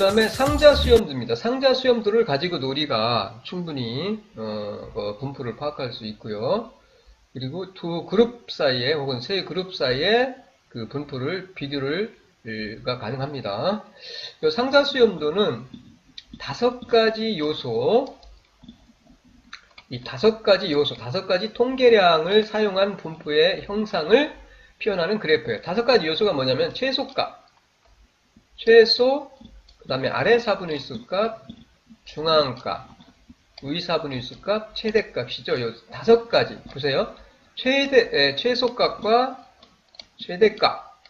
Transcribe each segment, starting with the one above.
다음에 상자 수염도입니다. 상자 수염도를 가지고도 우리가 충분히 분포를 파악할 수 있고요. 그리고 두 그룹 사이에 혹은 세 그룹 사이에 그 분포를 비교가 가능합니다. 이 상자 수염도는 5가지 요소, 이 5가지 통계량을 사용한 분포의 형상을 표현하는 그래프예요. 5가지 요소가 뭐냐면 최소값, 그 다음에 아래 사분의수 값, 중앙값, 위 사분의수 값, 최대값이죠. 요 5가지. 보세요. 최소값과 최대값.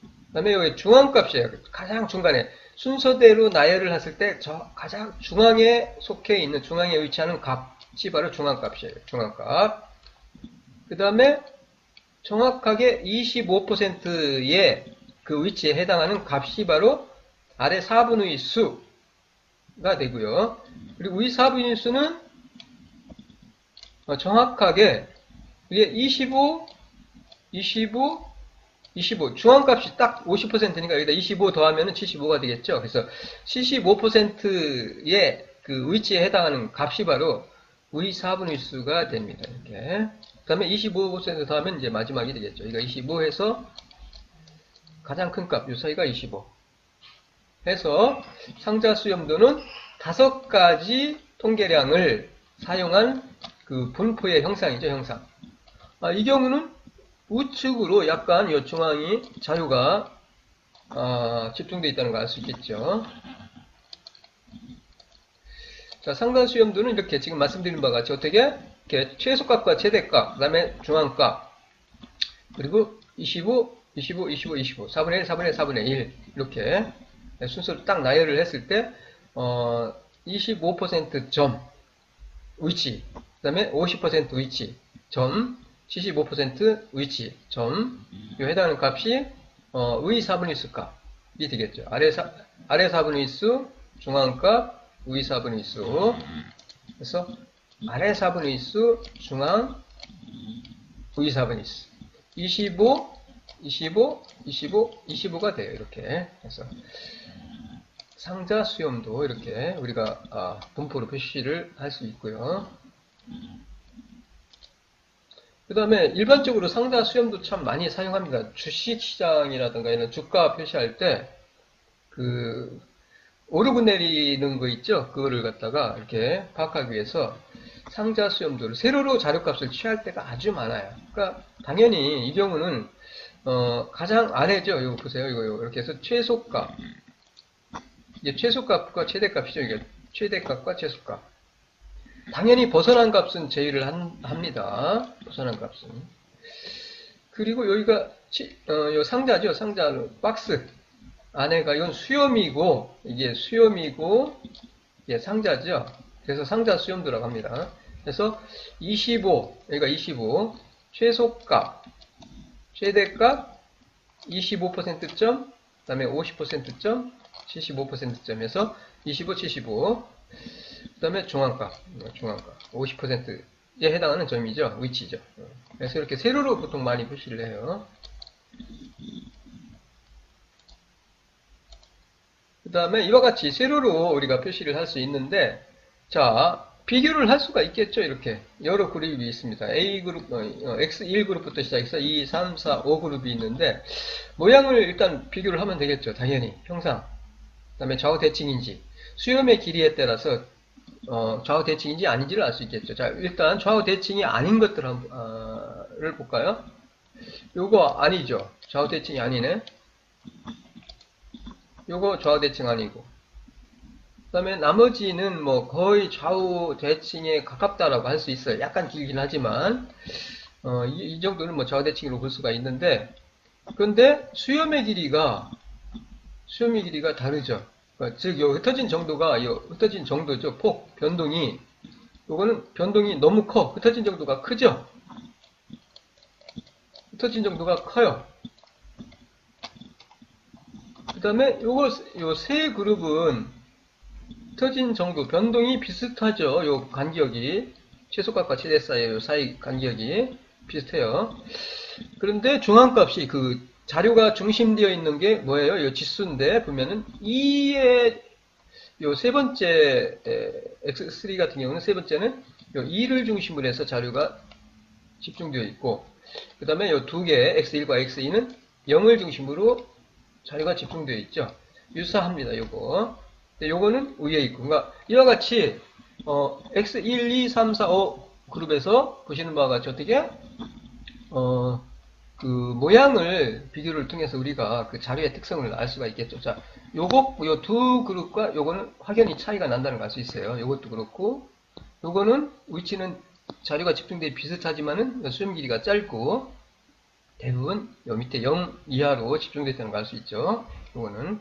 그 다음에 여기 중앙값이에요. 가장 중간에. 순서대로 나열을 했을 때 저 가장 중앙에 속해 있는, 중앙에 위치하는 값이 바로 중앙값이에요. 중앙값. 그 다음에 정확하게 25%의 그 위치에 해당하는 값이 바로 아래 4분의 수가 되고요. 그리고 위 4분의 수는 정확하게 이게 25, 중앙값이 딱 50%니까 여기다 25 더하면 75가 되겠죠. 그래서 75%의 그 위치에 해당하는 값이 바로 위 4분의 수가 됩니다. 이렇게. 그 다음에 25% 더하면 이제 마지막이 되겠죠. 그러니까 25해서 가장 큰 값, 요 사이가 25. 해서 상자 수염도는 5가지 통계량을 사용한 그 분포의 형상이죠, 형상. 이 경우는 우측으로 약간 이 중앙이 자료가 집중되어 있다는 걸 알 수 있겠죠. 자, 상단 수염도는 이렇게 지금 말씀드린 바와 같이 어떻게? 이렇게 최소값과 최대값, 그 다음에 중앙값, 그리고 25, 4분의 1, 4분의 1, 4분의 1 이렇게 순서를 딱 나열을 했을 때 25% 점 위치, 그 다음에 50% 위치 점, 75% 위치 점, 이 해당하는 값이 의 4분의 수 값이 되겠죠. 아래 4분의 수, 중앙값, 의 4분의 수. 그래서 아래 4분의 수, 중앙, 의 4분의 수. 25, 25가 돼요. 이렇게. 그래서 상자 수염도 이렇게 우리가 분포로 표시를 할 수 있고요. 그 다음에 일반적으로 상자 수염도 참 많이 사용합니다. 주식시장이라든가 이런 주가 표시할 때 그 오르고 내리는 거 있죠? 그거를 갖다가 이렇게 파악하기 위해서 상자 수염도를 세로로 자료값을 취할 때가 아주 많아요. 그러니까 당연히 이 경우는 가장 아래죠. 이거 보세요. 이거 이렇게 해서 최소값. 이게 최소값과 최대값이죠. 이게 최대값과 최소값. 당연히 벗어난 값은 제외를 합니다. 벗어난 값은. 그리고 여기가 요 상자죠. 상자 박스 안에가 이건 수염이고 이게 수염이고 이게 상자죠. 그래서 상자 수염도라고 합니다. 그래서 25 여기가 25 최소값 최대값 25%점 그 다음에 50%점 75%점에서 25, 75 그 다음에 중앙값 50%에 해당하는 점이죠. 위치죠. 그래서 이렇게 세로로 보통 많이 표시를 해요. 그 다음에 이와 같이 세로로 우리가 표시를 할 수 있는데 자 비교를 할 수가 있겠죠. 이렇게 여러 그룹이 있습니다. A그룹, X1그룹부터 시작해서 2, 3, 4, 5그룹이 있는데 모양을 일단 비교를 하면 되겠죠. 당연히 형상 그 다음에 좌우 대칭인지 수염의 길이에 따라서 좌우 대칭인지 아닌지를 알 수 있겠죠. 자 일단 좌우 대칭이 아닌 것들을 볼까요? 요거 아니죠. 좌우 대칭이 아니네. 요거 좌우 대칭 아니고 그 다음에 나머지는 뭐 거의 좌우 대칭에 가깝다라고 할 수 있어요. 약간 길긴 하지만 이 정도는 뭐 좌우 대칭으로 볼 수가 있는데 그런데 수염의 길이가 다르죠. 그러니까 즉 요 흩어진 정도가 흩어진 정도죠. 폭 변동이 요거는 변동이 너무 커. 흩어진 정도가 크죠. 흩어진 정도가 커요. 그 다음에 요 세 그룹은 흩어진 정도, 변동이 비슷하죠. 요 간격이. 최소값과 최대 사이의 요 사이 간격이 비슷해요. 그런데 중앙값이 그 자료가 중심되어 있는 게 뭐예요? 이 지수인데 보면은 2의 요 세 번째 X3 같은 경우는 세 번째는 요 2를 중심으로 해서 자료가 집중되어 있고, 그 다음에 요 두 개 X1과 X2는 0을 중심으로 자료가 집중되어 있죠. 유사합니다. 요거. 근데 요거는 위에 있고, 그러니까 이와 같이 X1, 2, 3, 4, 5 그룹에서 보시는 바와 같이 어떻게 그 모양을 비교를 통해서 우리가 그 자료의 특성을 알 수가 있겠죠. 자, 요 두 그룹과 요거는 확연히 차이가 난다는 걸 알 수 있어요. 요것도 그렇고, 요거는 위치는 자료가 집중되어 비슷하지만은 수렴 길이가 짧고, 대부분 요 밑에 0 이하로 집중됐다는 걸 알 수 있죠. 요거는.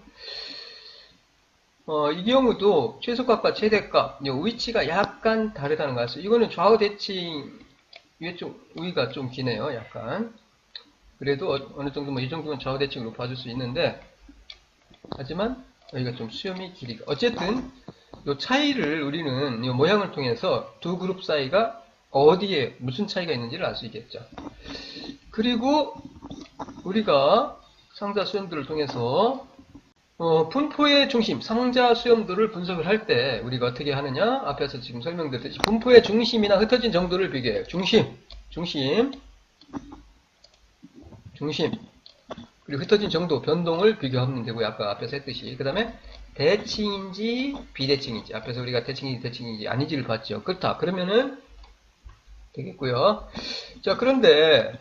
이 경우도 최소값과 최대값, 요 위치가 약간 다르다는 걸 알 수 있어요. 이거는 좌우 대칭, 위가 좀 기네요. 약간. 그래도 어느 정도면 이 정도면 좌우 대칭으로 봐줄 수 있는데, 하지만 여기가 좀 수렴이 길이가 어쨌든 이 차이를 우리는 이 모양을 통해서 두 그룹 사이가 어디에 무슨 차이가 있는지를 알 수 있겠죠. 그리고 우리가 상자 수렴들을 통해서 분포의 중심, 상자 수렴도를 분석을 할 때 우리가 어떻게 하느냐? 앞에서 지금 설명드렸듯이 분포의 중심이나 흩어진 정도를 비교해요. 중심. 그리고 흩어진 정도, 변동을 비교하면 되고요. 아까 앞에서 했듯이. 그 다음에 대칭인지 비대칭인지, 앞에서 우리가 대칭인지 아닌지를 봤죠. 그렇다. 그러면은 되겠고요. 자, 그런데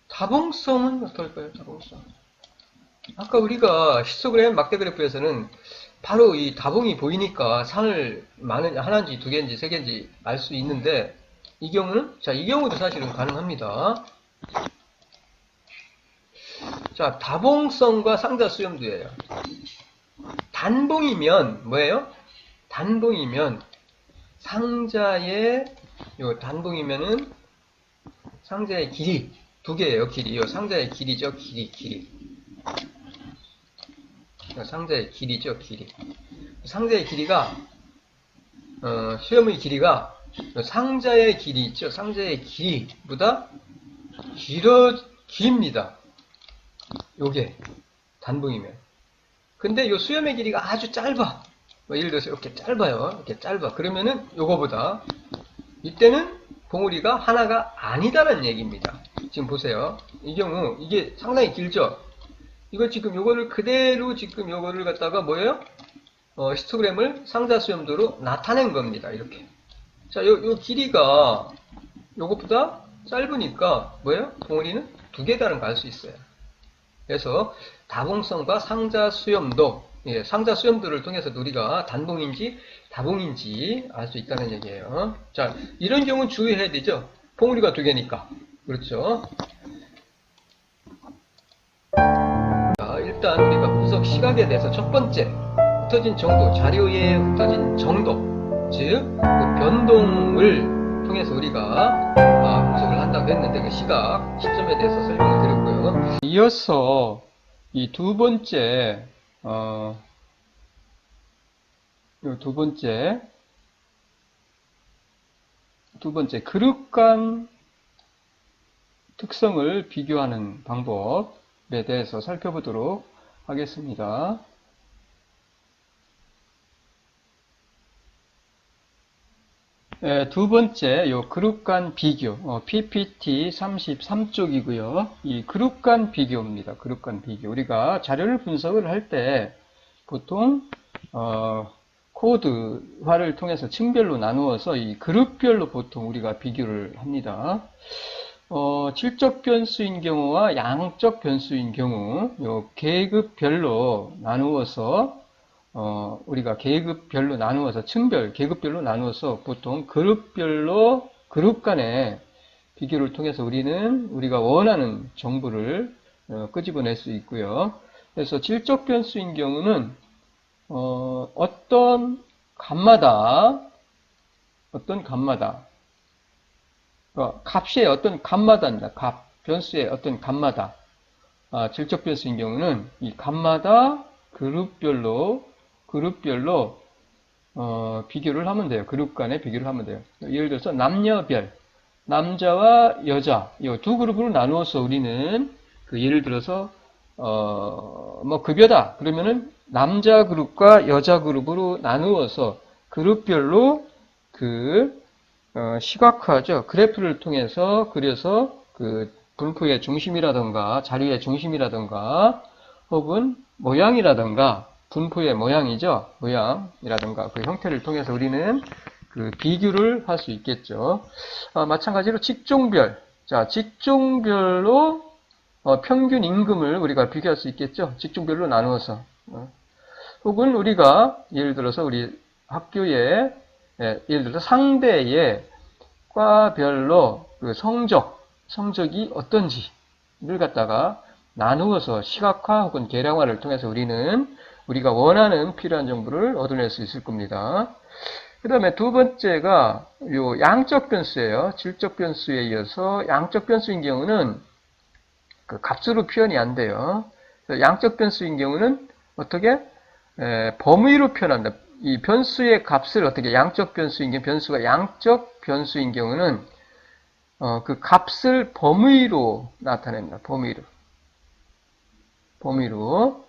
다봉성은 어떨까요? 다봉성. 아까 우리가 히스토그램 막대 그래프에서는 바로 이 다봉이 보이니까 상을 하나인지 두 개인지 세 개인지 알 수 있는데, 이 경우는, 자, 이 경우도 사실은 가능합니다. 자, 다봉성과 상자 수렴도예요. 단봉이면 뭐예요? 단봉이면 단봉이면은 상자의 길이 두 개예요. 길이. 요 상자의 길이죠. 길이. 상자의 길이죠. 길이. 상자의 길이가 수렴의 길이가 상자의 길이 있죠. 상자의 길이보다 깁니다. 요게 단봉이면. 근데 요 수염의 길이가 아주 짧아. 예를 들어서 이렇게 짧아요. 이렇게 짧아. 그러면은 요거보다 이때는 봉우리가 하나가 아니다라는 얘기입니다. 지금 보세요. 이 경우 이게 상당히 길죠. 이거 지금 요거를 그대로 지금 요거를 갖다가 뭐예요? 히스토그램을 상자 수염도로 나타낸 겁니다. 이렇게. 자, 요 길이가 요것보다 짧으니까 뭐예요? 봉우리는 두 개다라는 걸 알 수 있어요. 그래서 다봉성과 상자 수염도, 상자 수염도를 통해서 우리가 단봉인지 다봉인지 알 수 있다는 얘기예요. 자, 이런 경우는 주의해야 되죠. 봉우리가 두 개니까. 그렇죠. 자, 일단 우리가 분석 시각에 대해서 첫 번째, 흩어진 정도, 자료의 흩어진 정도, 즉, 그 변동을 통해서 우리가 분석을 한다고 했는데, 그 시점에 대해서 설명을 드렸고요. 이어서 이 두 번째, 두 번째 그룹 간 특성을 비교하는 방법에 대해서 살펴보도록 하겠습니다. 두 번째, 요 그룹 간 비교, PPT 33쪽이고요. 이 그룹 간 비교입니다. 그룹 간 비교. 우리가 자료를 분석을 할 때 보통 코드화를 통해서 층별로 나누어서 이 그룹별로 보통 우리가 비교를 합니다. 질적 변수인 경우와 양적 변수인 경우, 요 계급별로 나누어서 우리가 계급별로 나누어서 계급별로 나누어서 보통 그룹별로 그룹 간의 비교를 통해서 우리가 원하는 정보를 끄집어낼 수 있고요. 그래서 질적 변수인 경우는 어떤 값마다 값의 어떤 값마다입니다. 변수의 어떤 값마다 질적 변수인 경우는 이 값마다 그룹별로 비교를 하면 돼요. 그룹 간에 비교를 하면 돼요. 예를 들어서 남녀별, 남자와 여자 이 두 그룹으로 나누어서 우리는 예를 들어서 뭐 급여다 그러면은 남자 그룹과 여자 그룹으로 나누어서 그룹별로 시각화죠. 그래프를 통해서 그려서 그 분포의 중심이라든가 자료의 중심이라든가 혹은 모양이라든가 분포의 모양이죠. 모양이라든가 그 형태를 통해서 우리는 그 비교를 할 수 있겠죠. 마찬가지로 직종별. 자, 직종별로 평균 임금을 우리가 비교할 수 있겠죠. 직종별로 나누어서. 혹은 우리가 예를 들어서 우리 학교에 예를 들어서 상대의 과별로 그 성적이 어떤지를 갖다가 나누어서 시각화 혹은 계량화를 통해서 우리는 우리가 원하는 필요한 정보를 얻어낼 수 있을 겁니다. 그 다음에 두 번째가 요 양적 변수예요. 질적 변수에 이어서 양적 변수인 경우는 그 값으로 표현이 안 돼요. 양적 변수인 경우는 어떻게 범위로 표현합니다. 이 변수의 값을 어떻게 양적 변수인 경우 변수가 양적 변수인 경우는 그 값을 범위로 나타냅니다. 범위로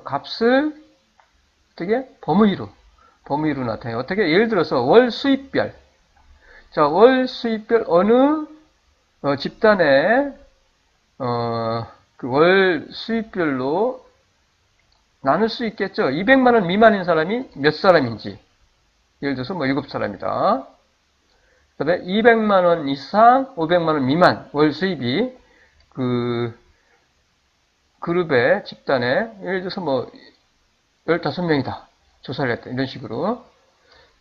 값을 어떻게 범위로 나타내요. 어떻게 예를 들어서 월 수입별. 자, 월 수입별 어느 집단의 그 월 수입별로 나눌 수 있겠죠. 200만 원 미만인 사람이 몇 사람인지. 예를 들어서 뭐 7사람이다. 그 다음에 200만 원 이상, 500만 원 미만 월 수입이 그 그룹의 집단에 예를 들어서 뭐 15명이다. 조사를 했다. 이런 식으로.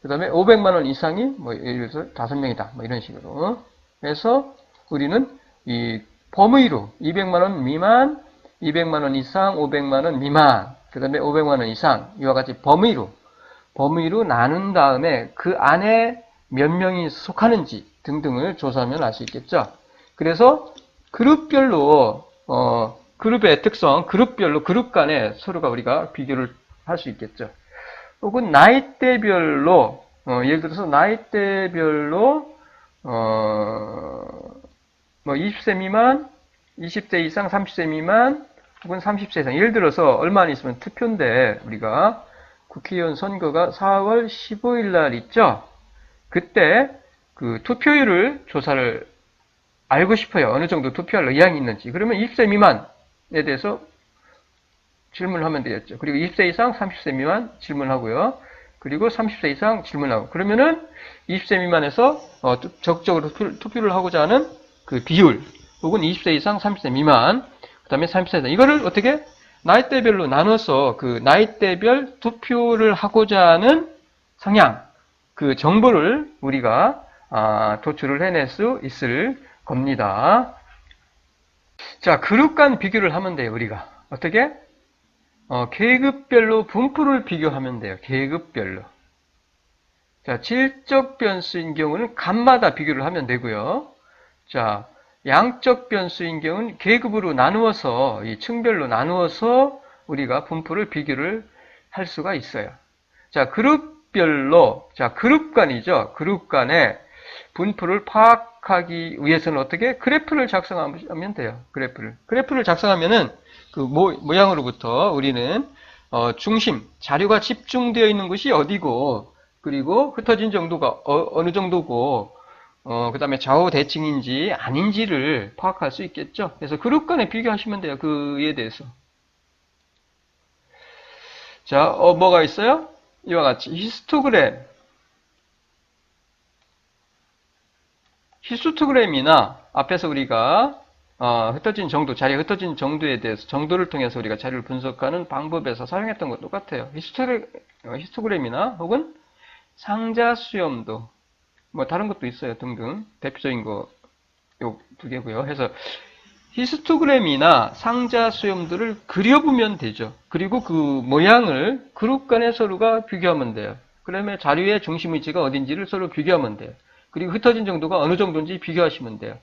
그 다음에 500만 원 이상이 뭐 예를 들어서 5명이다. 뭐 이런 식으로. 그래서 우리는 이 범위로 200만 원 미만, 200만 원 이상, 500만 원 미만, 그 다음에 500만 원 이상 이와 같이 범위로 나눈 다음에 그 안에 몇 명이 속하는지 등등을 조사하면 알 수 있겠죠. 그래서 그룹별로 그룹의 특성, 그룹별로 그룹 간에 서로가 우리가 비교를 할 수 있겠죠. 혹은 나이대별로 예를 들어서 나이대별로 뭐 20세 미만, 20세 이상, 30세 미만, 혹은 30세 이상. 예를 들어서 얼마 안 있으면 투표인데 우리가 국회의원 선거가 4월 15일 날 있죠. 그때 그 투표율을 조사를 알고 싶어요. 어느 정도 투표할 의향이 있는지. 그러면 20세 미만에 대해서 질문을 하면 되겠죠. 그리고 20세 이상, 30세 미만 질문하고요. 그리고 30세 이상 질문하고. 그러면은 20세 미만에서 적극적으로 투표를 하고자 하는 그 비율, 혹은 20세 이상, 30세 미만, 그 다음에 30세 이상. 이거를 어떻게 나이대별로 나눠서 그 나이대별 투표를 하고자 하는 성향, 그 정보를 우리가 도출을 해낼 수 있을 겁니다. 자, 그룹 간 비교를 하면 돼요, 우리가. 어떻게? 계급별로 분포를 비교하면 돼요. 계급별로. 자, 질적 변수인 경우는 값마다 비교를 하면 되고요. 자, 양적 변수인 경우는 계급으로 나누어서, 이 층별로 나누어서 우리가 분포를 비교를 할 수가 있어요. 자, 그룹별로, 자, 그룹 간이죠. 그룹 간의 분포를 파악하기 위해서는 어떻게? 그래프를 작성하면 돼요. 그래프를 작성하면은 그 모양으로부터 우리는 중심, 자료가 집중되어 있는 곳이 어디고, 그리고 흩어진 정도가 어느 정도고, 그 다음에 좌우 대칭인지 아닌지를 파악할 수 있겠죠. 그래서 그룹 간에 비교하시면 돼요. 그에 대해서. 자, 뭐가 있어요? 이와 같이 히스토그램이나 앞에서 우리가 흩어진 정도, 자리가 흩어진 정도에 대해서 정도를 통해서 우리가 자료를 분석하는 방법에서 사용했던 것 똑같아요. 히스토그램이나 혹은 상자 수염도, 뭐 다른 것도 있어요. 등등. 대표적인 거 요 두 개고요. 해서 히스토그램이나 상자 수염들을 그려보면 되죠. 그리고 그 모양을 그룹 간에 서로가 비교하면 돼요. 그러면 자료의 중심 위치가 어딘지를 서로 비교하면 돼요. 그리고 흩어진 정도가 어느 정도인지 비교하시면 돼요.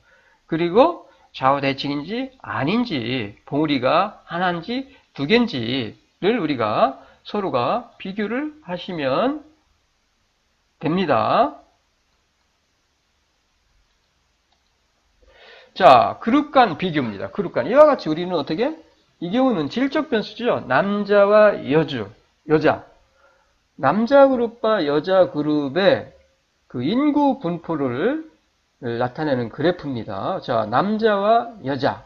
그리고 좌우 대칭인지 아닌지, 봉우리가 하나인지 두 개인지를 우리가 서로가 비교를 하시면 됩니다. 자, 그룹 간 비교입니다. 그룹 간. 이와 같이 우리는 어떻게? 이 경우는 질적 변수죠. 남자와 여자. 남자 그룹과 여자 그룹의 그 인구 분포를 나타내는 그래프입니다. 자, 남자와 여자.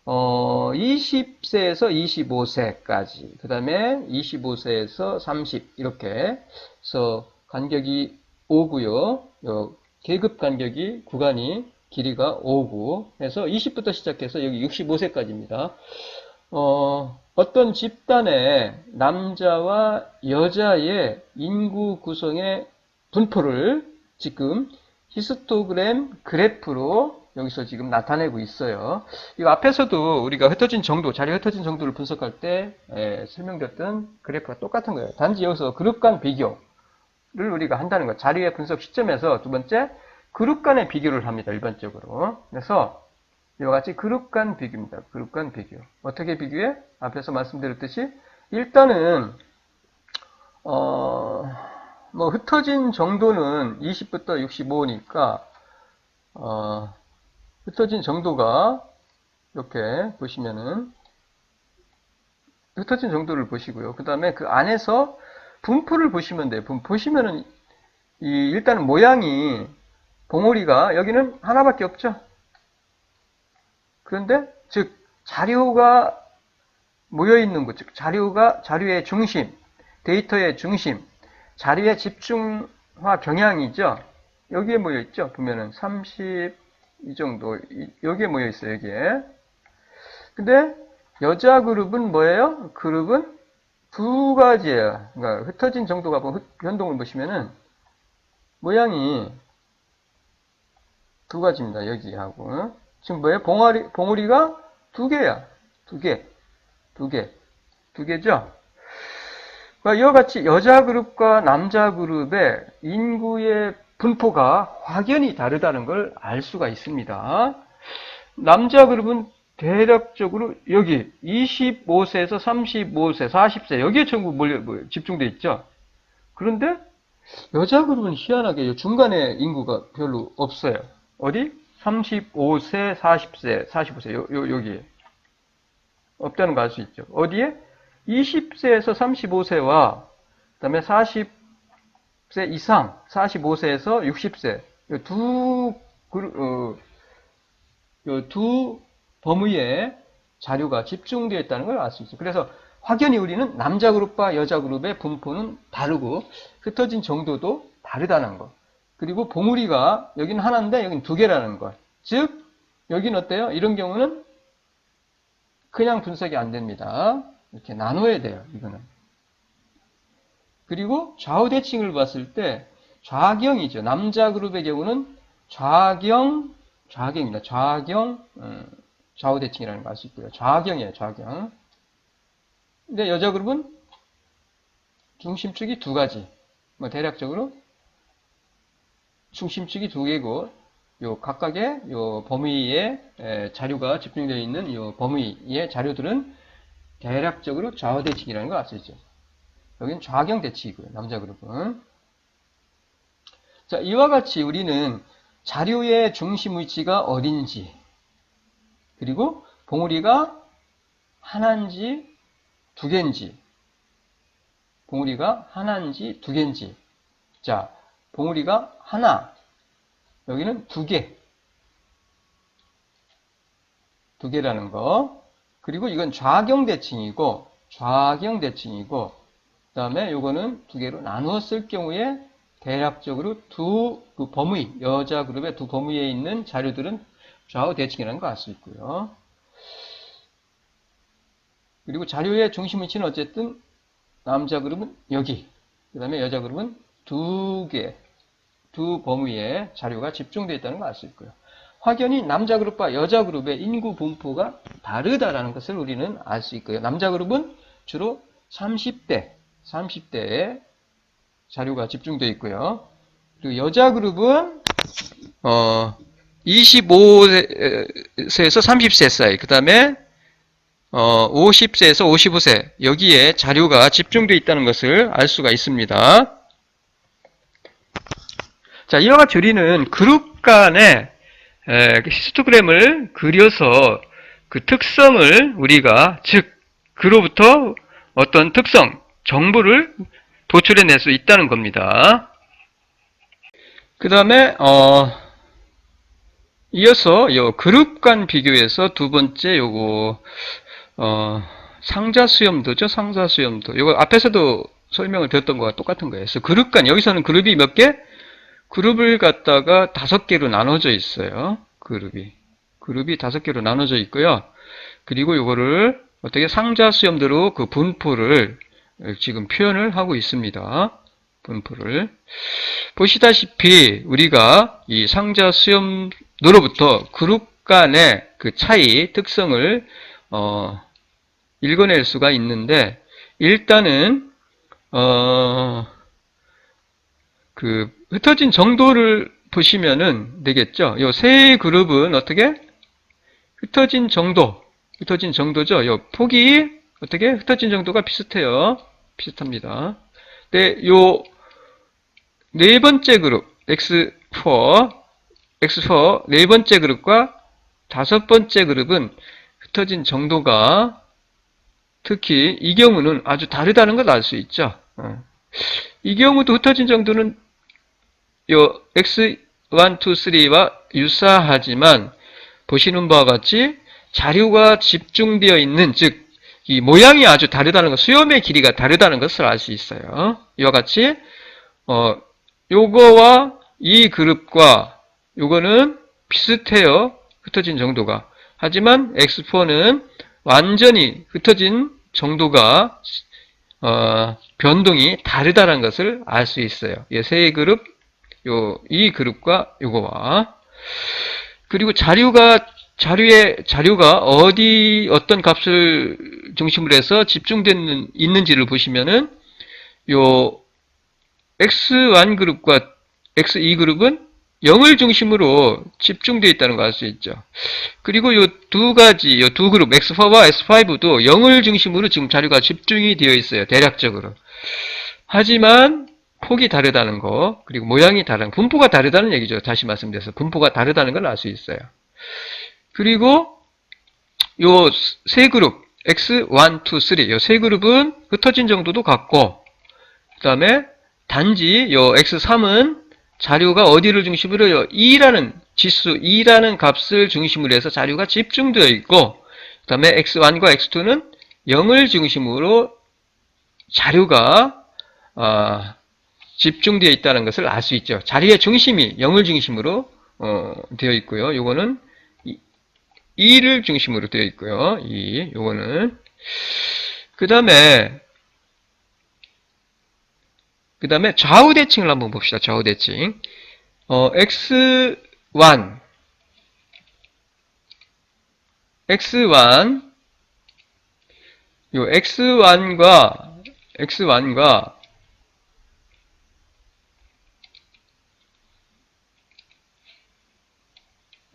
20세에서 25세까지. 그 다음에 25세에서 30. 이렇게 해서 간격이 5고요. 계급 간격이 구간이 길이가 5고 해서 20부터 시작해서 여기 65세까지입니다. 어떤 집단의 남자와 여자의 인구 구성의 분포를 지금 히스토그램 그래프로 여기서 지금 나타내고 있어요. 이 앞에서도 우리가 흩어진 정도, 자리 흩어진 정도를 분석할 때 설명드렸던 그래프가 똑같은 거예요. 단지 여기서 그룹 간 비교를 우리가 한다는 거예요. 자리의 분석 시점에서 두 번째, 그룹 간의 비교를 합니다. 일반적으로. 그래서 이와 같이 그룹 간 비교입니다. 그룹 간 비교. 어떻게 비교해? 앞에서 말씀드렸듯이 일단은 흩어진 정도는 20부터 65니까 흩어진 정도가 이렇게 보시면은 흩어진 정도를 보시고요. 그 다음에 그 안에서 분포를 보시면 돼요. 보시면은 일단은 모양이 봉우리가 여기는 하나밖에 없죠. 그런데 즉 자료가 모여 있는 곳, 즉 자료의 중심, 데이터의 중심, 자료의 집중화 경향이죠. 여기에 모여 있죠. 보면은 30 이 정도 여기에 모여 있어요. 여기에. 근데 여자 그룹은 뭐예요? 그룹은 두 가지예요. 그러니까 흩어진 정도가 변동을 보시면은 모양이 두 가지입니다. 여기하고. 지금 뭐예요? 봉우리가 두 개야. 두 개죠? 그러니까 이와 같이 여자 그룹과 남자 그룹의 인구의 분포가 확연히 다르다는 걸 알 수가 있습니다. 남자 그룹은 대략적으로 여기 25세에서 35세, 40세 여기에 전부 집중되어 있죠. 그런데 여자 그룹은 희한하게 중간에 인구가 별로 없어요. 어디? 35세, 40세, 45세 여기에 없다는 거 알 수 있죠. 어디에? 20세에서 35세와 그 다음에 40세 이상, 45세에서 60세 두 범위에 자료가 집중되어 있다는 걸 알 수 있어요. 그래서 확연히 우리는 남자 그룹과 여자 그룹의 분포는 다르고 흩어진 정도도 다르다는 것. 그리고 봉우리가 여기는 하나인데 여기는 두 개라는 것. 즉 여기는 어때요? 이런 경우는 그냥 분석이 안 됩니다. 이렇게 나눠야 돼요. 이거는. 그리고 좌우 대칭을 봤을 때 좌경이죠. 남자 그룹의 경우는 좌경입니다. 좌우 대칭이라는 걸 알 수 있고요. 좌경이에요. 좌경. 근데 여자 그룹은 중심축이 두 가지. 대략적으로 중심축이 두 개고 요 각각의 요 범위에 자료가 집중되어 있는 요 범위의 자료들은 대략적으로 좌우 대칭이라는 걸 알 수 있죠. 여기는 좌경 대칭이고요. 남자 그룹은. 자, 이와 같이 우리는 자료의 중심 위치가 어딘지, 그리고 봉우리가 하나인지 두 개인지, 자, 봉우리가 하나, 여기는 두 개라는 거. 그리고 이건 좌경 대칭이고, 그 다음에 요거는 두 개로 나누었을 경우에 대략적으로 그 범위, 여자 그룹의 두 범위에 있는 자료들은 좌우 대칭이라는 걸 알 수 있고요. 그리고 자료의 중심 위치는 어쨌든 남자 그룹은 여기, 그 다음에 여자 그룹은 두 범위에 자료가 집중되어 있다는 걸 알 수 있고요. 확연히 남자 그룹과 여자 그룹의 인구 분포가 다르다라는 것을 우리는 알 수 있고요. 남자 그룹은 주로 30대에 자료가 집중되어 있고요. 그리고 여자 그룹은 25세에서 30세 사이, 그 다음에 50세에서 55세 여기에 자료가 집중되어 있다는 것을 알 수가 있습니다. 자, 이와 같이 우리는 그룹 간의 히스토그램을 그려서 그 특성을 우리가, 즉 그로부터 어떤 특성, 정보를 도출해낼 수 있다는 겁니다. 그 다음에 이어서 요 그룹 간 비교에서 두 번째 요거 상자 수염도죠. 상자 수염도. 요거 앞에서도 설명을 드렸던 거와 똑같은 거예요. 그래서 그룹 간, 여기서는 그룹이 몇 개? 그룹을 갖다가 5개로 나눠져 있어요. 그룹이 5개로 나눠져 있고요. 그리고 요거를 어떻게 상자 수염도로 그 분포를 지금 표현을 하고 있습니다. 분포를. 보시다시피 우리가 이 상자 수염도로부터 그룹 간의 그 차이, 특성을 읽어낼 수가 있는데, 일단은 그 흩어진 정도를 보시면은 되겠죠. 요 세 그룹은 어떻게? 흩어진 정도죠. 요 폭이 어떻게? 흩어진 정도가 비슷해요. 비슷합니다. 근데 요 네 번째 그룹 X4 네 번째 그룹과 다섯 번째 그룹은 흩어진 정도가 특히 이 경우는 아주 다르다는 걸 알 수 있죠. 이 경우도 흩어진 정도는 요 X1, 2, 3와 유사하지만 보시는 바와 같이 자료가 집중되어 있는, 즉 이 모양이 아주 다르다는 것, 수염의 길이가 다르다는 것을 알 수 있어요. 이와 같이 요거와 이 그룹과 요거는 비슷해요. 흩어진 정도가. 하지만 X4는 완전히 흩어진 정도가 변동이 다르다는 것을 알 수 있어요. 이 세 그룹, 이 그룹과 요거와. 그리고 자료가 어떤 값을 중심으로 해서 집중되어 있는지를 보시면은 요 X1 그룹과 X2 그룹은 0을 중심으로 집중되어 있다는 걸 알 수 있죠. 그리고 요 두 그룹 X4와 S5도 0을 중심으로 지금 자료가 집중이 되어 있어요. 대략적으로. 하지만 폭이 다르다는 거, 그리고 모양이 분포가 다르다는 얘기죠. 다시 말씀드려서 분포가 다르다는 걸 알 수 있어요. 그리고 요 세 그룹 X1, 2, 3 요 세 그룹은 흩어진 정도도 같고, 그 다음에 단지 요 X3은 자료가 어디를 중심으로 2라는 지수, 2라는 값을 중심으로 해서 자료가 집중되어 있고, 그 다음에 X1과 X2는 0을 중심으로 자료가 집중되어 있다는 것을 알 수 있죠. 자리의 중심이 0을 중심으로 되어 있고요. 요거는 2를 중심으로 되어 있고요. 요거는 그 다음에 좌우 대칭을 한번 봅시다. 좌우 대칭. X1 요 X1과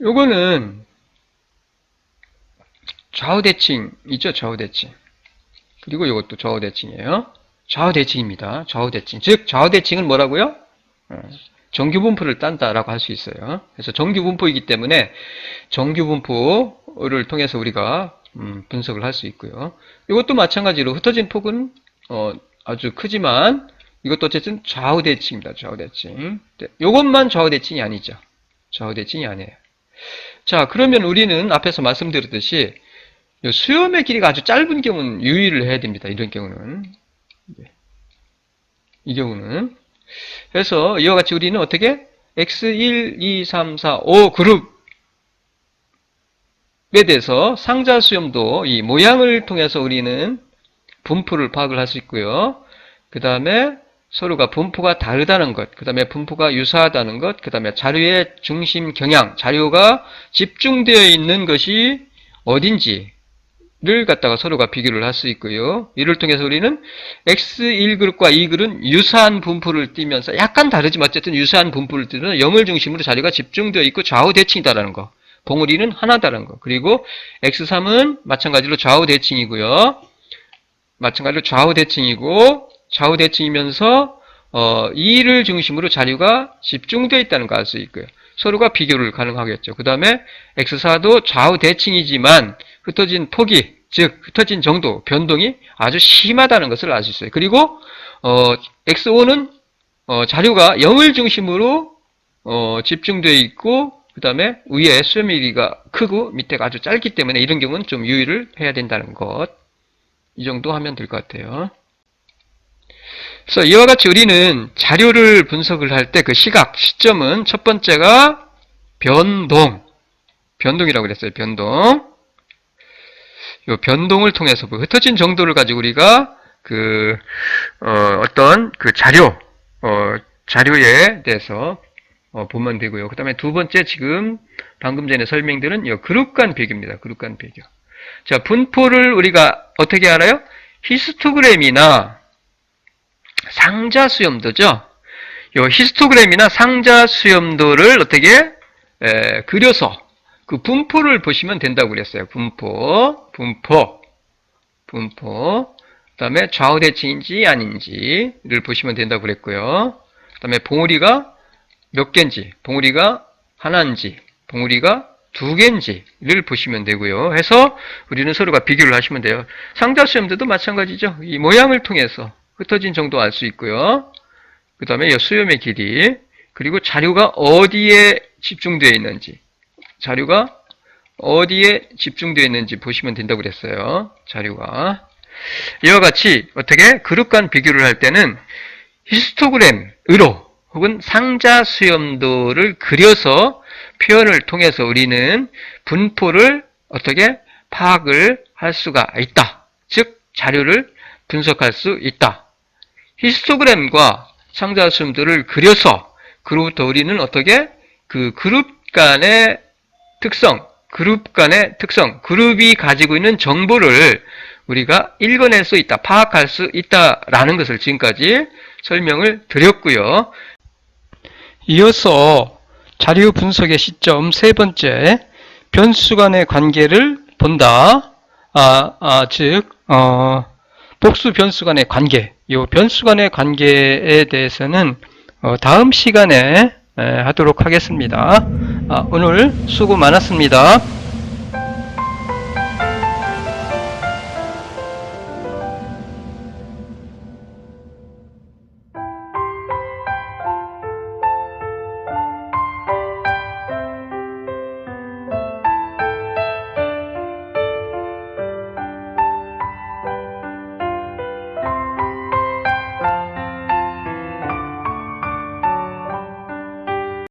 요거는 좌우 대칭이죠. 좌우 대칭. 그리고 요것도 좌우 대칭이에요. 좌우 대칭입니다. 좌우 대칭. 즉 좌우 대칭은 뭐라고요? 정규 분포를 딴다라고 할 수 있어요. 그래서 정규 분포이기 때문에 정규 분포를 통해서 우리가 분석을 할 수 있고요. 이것도 마찬가지로 흩어진 폭은 아주 크지만 이것도 어쨌든 좌우 대칭입니다. 좌우 대칭. 이것만 좌우 대칭이 아니죠. 좌우 대칭이 아니에요. 자, 그러면 우리는 앞에서 말씀드렸듯이 수염의 길이가 아주 짧은 경우는 유의를 해야 됩니다. 이런 경우는. 이 경우는. 그래서 이와 같이 우리는 어떻게? X1, 2, 3, 4, 5 그룹에 대해서 상자 수염도 이 모양을 통해서 우리는 분포를 파악을 할 수 있고요. 그 다음에 서로가 분포가 다르다는 것, 그 다음에 분포가 유사하다는 것, 그 다음에 자료의 중심 경향, 자료가 집중되어 있는 것이 어딘지 를 갖다가 서로가 비교를 할 수 있고요. 이를 통해서 우리는 X1그룹과 2그룹은 유사한 분포를 띠면서 약간 다르지만 어쨌든 유사한 분포를 띠면 0을 중심으로 자료가 집중되어 있고 좌우 대칭이다라는 거. 봉우리는 하나다라는 거. 그리고 X3은 마찬가지로 좌우 대칭이고요. 마찬가지로 좌우 대칭이고 좌우 대칭이면서 2를 중심으로 자료가 집중되어 있다는 거 알 수 있고요. 서로가 비교를 가능하겠죠. 그 다음에 X4도 좌우 대칭이지만 흩어진 폭이, 즉 흩어진 정도, 변동이 아주 심하다는 것을 알 수 있어요. 그리고 X5는 자료가 0을 중심으로 집중되어 있고, 그 다음에 위에 수렴 길이가 크고 밑에가 아주 짧기 때문에 이런 경우는 좀 유의를 해야 된다는 것. 이 정도 하면 될 것 같아요. 그래서 이와 같이 우리는 자료를 분석을 할 때 그 시각, 시점은 첫 번째가 변동이라고 그랬어요. 변동. 이 변동을 통해서 흩어진 정도를 가지고 우리가 어떤 그 자료에 대해서 보면 되고요. 그 다음에 두 번째, 지금 방금 전에 설명드린 이 그룹 간 비교입니다. 그룹 간 비교. 자, 분포를 우리가 어떻게 알아요? 히스토그램이나 상자 수염도죠. 이 히스토그램이나 상자 수염도를 어떻게 그려서 그 분포를 보시면 된다고 그랬어요. 분포. 그 다음에 좌우 대칭인지 아닌지를 보시면 된다고 그랬고요. 그 다음에 봉우리가 몇 개인지, 봉우리가 하나인지, 봉우리가 두 개인지를 보시면 되고요. 해서 우리는 서로가 비교를 하시면 돼요. 상자 수염도도 마찬가지죠. 이 모양을 통해서 흩어진 정도 알 수 있고요. 그 다음에 이 수염의 길이, 그리고 자료가 어디에 집중되어 있는지, 보시면 된다고 그랬어요. 자료가. 이와 같이 어떻게 그룹 간 비교를 할 때는 히스토그램으로 혹은 상자 수염도를 그려서 표현을 통해서 우리는 분포를 어떻게 파악을 할 수가 있다. 즉 자료를 분석할 수 있다. 히스토그램과 상자 수염도를 그려서 그로부터 우리는 어떻게 그 그룹 간의 특성, 그룹이 가지고 있는 정보를 우리가 읽어낼 수 있다, 파악할 수 있다라는 것을 지금까지 설명을 드렸고요. 이어서 자료 분석의 시점 세 번째, 변수 간의 관계를 본다. 복수 변수 간의 관계. 이 변수 간의 관계에 대해서는 다음 시간에 하도록 하겠습니다. 오늘 수고 많았습니다.